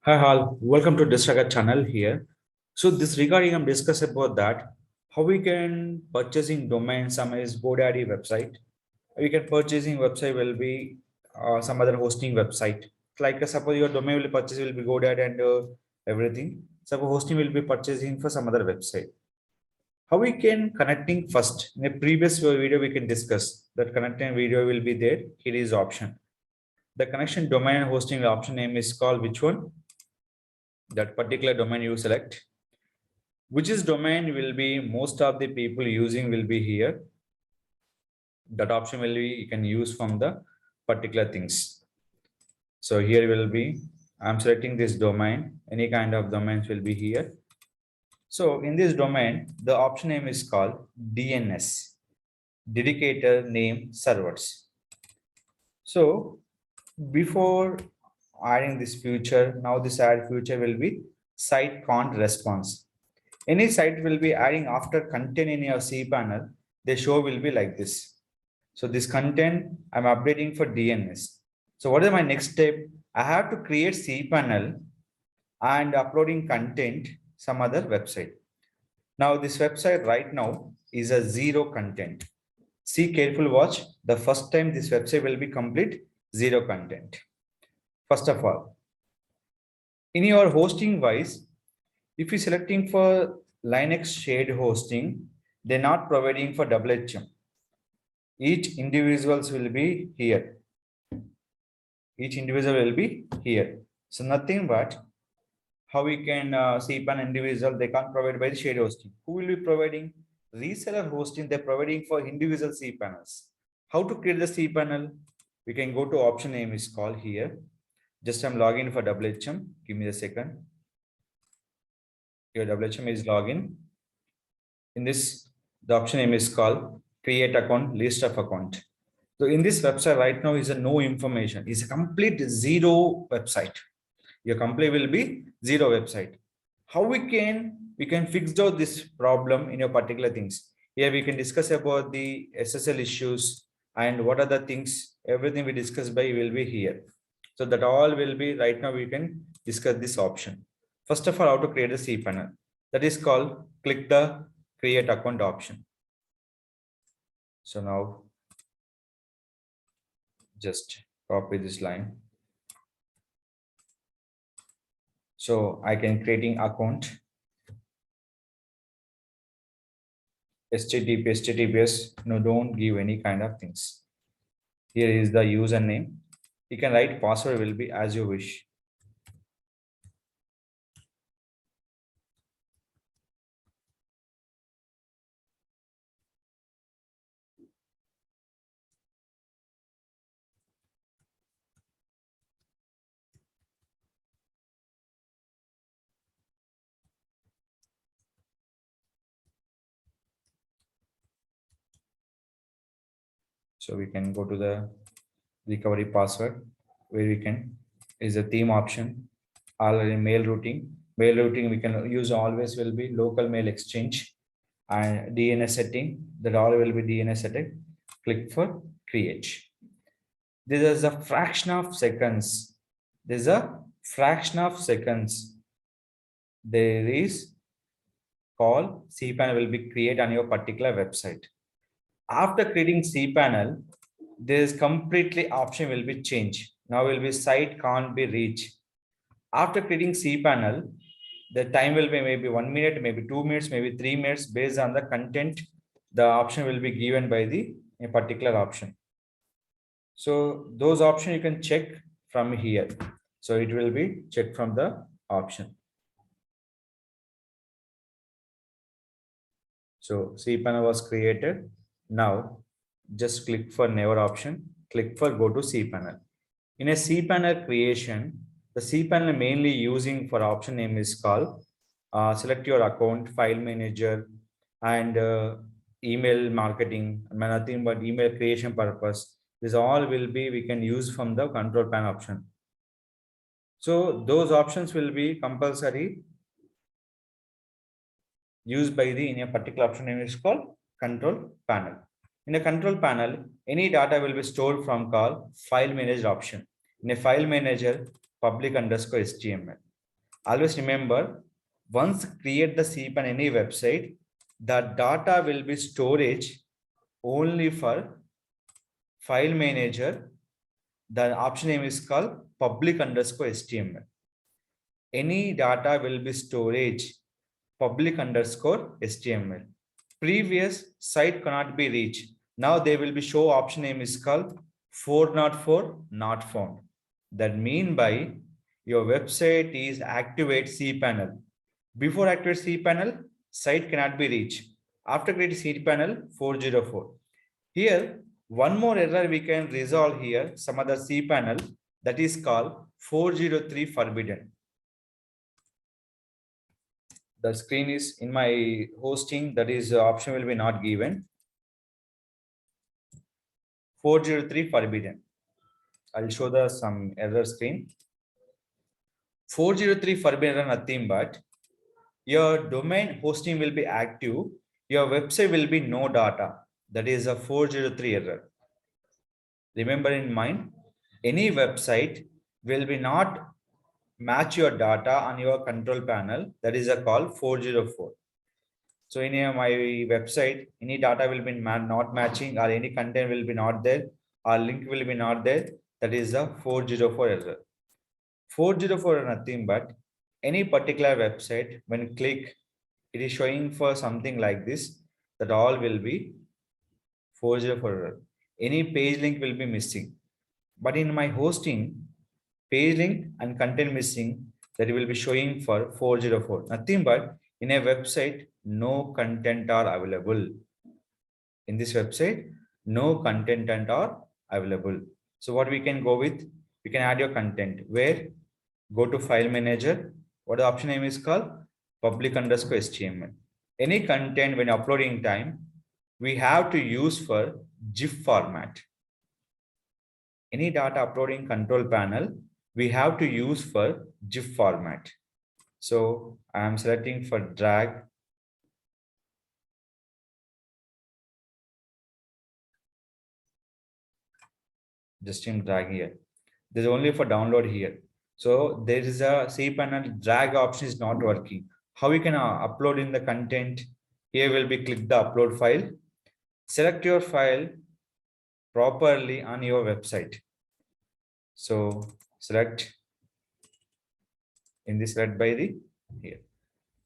Hi all, welcome to Digital Rakesh channel here. So this regarding I'm discuss about that how we can purchasing domain some is GoDaddy website. We can purchasing website will be some other hosting website. Like suppose your domain will purchase will be GoDaddy and everything. Suppose hosting will be purchasing for some other website. How we can connecting first in a previous video we can discuss that connecting video will be there. Here is option. The connection domain and hosting option name is called which one? That particular domain you select, which is domain will be most of the people using will be here. That option will be you can use from the particular things. So here will be I'm selecting this domain, any kind of domains will be here. So in this domain the option name is called DNS, dedicated name servers. So before adding this feature, now this add feature will be site can't response. Any site will be adding after content in your cPanel, the show will be like this. So this content I'm updating for DNS. So what is my next step? I have to create cPanel and uploading content some other website. Now this website right now is a zero content. See careful watch. The first time this website will be complete zero content. First of all, in your hosting wise, if you're selecting for Linux shared hosting, they're not providing for WHM. Each individuals will be here. Each individual will be here. So nothing but how we can see an individual, they can't provide by the shared hosting. Who will be providing? Reseller hosting, they're providing for individual cPanels. How to create the cPanel? We can go to option name is called here. Just I'm logging for WHM. Give me a second. Your WHM is login. In this, the option name is called create account, list of account. So in this website right now is a no information. It's a complete zero website. Your complaint will be zero website. How we can fix out this problem in your particular things. Here we can discuss about the SSL issues and what are the things, everything we discuss by will be here. So that all will be right now we can discuss this option. First of all, how to create a cPanel. That is called click the create account option. So now just copy this line. So I can creating account HTTPS. No, don't give any kind of things. Here is the username. You can write password will be as you wish. So we can go to the recovery password where we can is a theme option. Already mail routing. Mail routing we can use always will be local mail exchange and DNS setting. That all will be DNS setting. Click for create. This is a fraction of seconds. There's a fraction of seconds. There is call cPanel will be create on your particular website. After creating cPanel, there is completely option will be changed. Now will be site can't be reached. After creating cPanel, the time will be maybe 1 minute, maybe 2 minutes, maybe 3 minutes based on the content. The option will be given by the a particular option. So those options you can check from here. So it will be checked from the option. So cPanel was created. Now just click for never option, click for go to cPanel. In a cPanel creation, the cPanel mainly using for option name is called select your account, file manager, and email marketing, nothing but email creation purpose. This all will be we can use from the control panel option. So those options will be compulsory used by the in a particular option name is called control panel. In a control panel, any data will be stored from called file manager option. In a file manager, public underscore HTML. Always remember, once create the cPanel any website, the data will be storage only for file manager. The option name is called public underscore HTML. Any data will be storage public underscore HTML. Previous site cannot be reached. Now they will be show option name is called 404 not found. That mean by your website is activate cPanel. Before activate cPanel, site cannot be reached. After create cPanel 404. Here, one more error we can resolve here, some other cPanel that is called 403 forbidden. The screen is in my hosting, that is option will be not given. 403 forbidden. I'll show the some error screen. 403 forbidden are nothing but your domain hosting will be active, your website will be no data. That is a 403 error. Remember in mind, any website will be not match your data on your control panel. That is a call 404. So in my website, any data will be not matching or any content will be not there or link will be not there. That is a 404 error. 404 is nothing but any particular website, when click, it is showing for something like this, that all will be 404 error. Any page link will be missing. But in my hosting, page link and content missing, that will be showing for 404. Nothing but in a website, no content are available. In this website, no content are available. So what we can go with, we can add your content where go to file manager. What the option name is called? Public underscore HTML. Any content when uploading time, we have to use for GIF format. Any data uploading control panel, we have to use for GIF format. So I am selecting for drag. Just in drag here. There's only for download here. So there is a cPanel drag option is not working. How we can upload in the content? Here will be click the upload file. Select your file properly on your website. So select in this select by the here.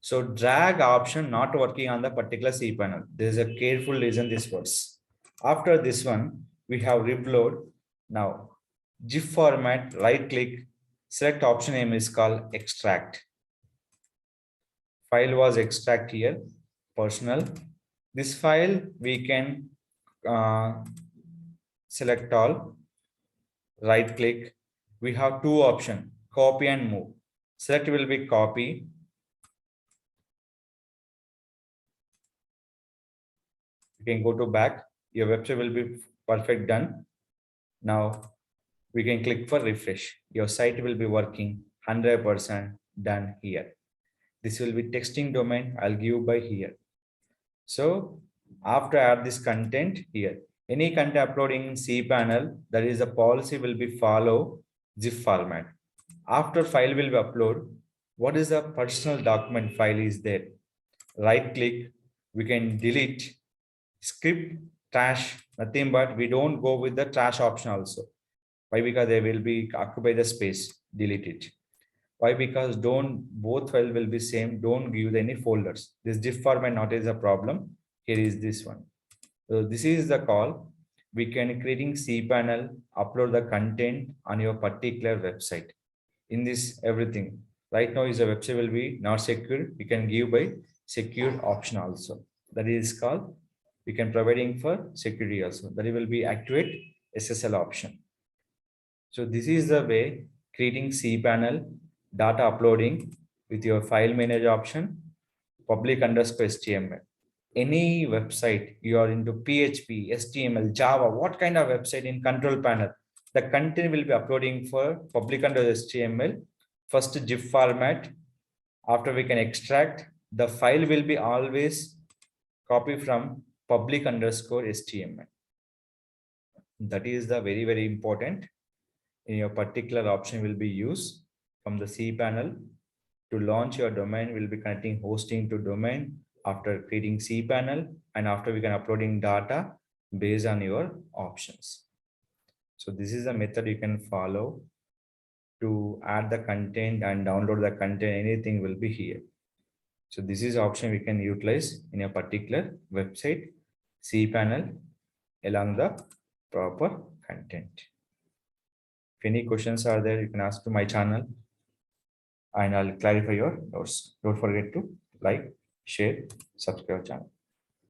So drag option not working on the particular cPanel. There is a careful reason this works. After this one, we have reload. Now GIF format, right click, select option name is called extract. File was extract here, personal. This file we can select all, right click. We have two options, copy and move. Select will be copy. You can go to back. Your website will be perfect done. Now we can click for refresh. Your site will be working 100% done here. This will be texting domain. I'll give by here. So after add this content here, any content uploading in cPanel, that is a policy will be follow GIF format. After file will be upload, what is the personal document file is there? Right click, we can delete script trash, nothing but we don't go with the trash option also. Why? Because they will be occupy the space, delete it. Why? Because don't both file will be same, don't give any folders. This diff format not is a problem. Here is this one. So this is the call. We can creating cPanel, upload the content on your particular website. In this everything. Right now is a website will be not secure. We can give by secure option also. That is called, we can providing for security also. That will be activate SSL option. So this is the way creating cPanel, data uploading with your file manager option, public underscore HTML. Any website you are into PHP, HTML, Java, what kind of website in control panel, the content will be uploading for public underscore HTML, first GIF format. After we can extract, the file will be always copy from public underscore HTML. That is the very, very important in your particular option will be used from the cPanel. To launch your domain, we'll be connecting hosting to domain after creating cPanel, and after we can uploading data based on your options. So this is a method you can follow to add the content and download the content. Anything will be here. So this is option we can utilize in a particular website cPanel along the proper content. If any questions are there, you can ask to my channel and I'll clarify your doubts. Don't forget to like, share, subscribe channel.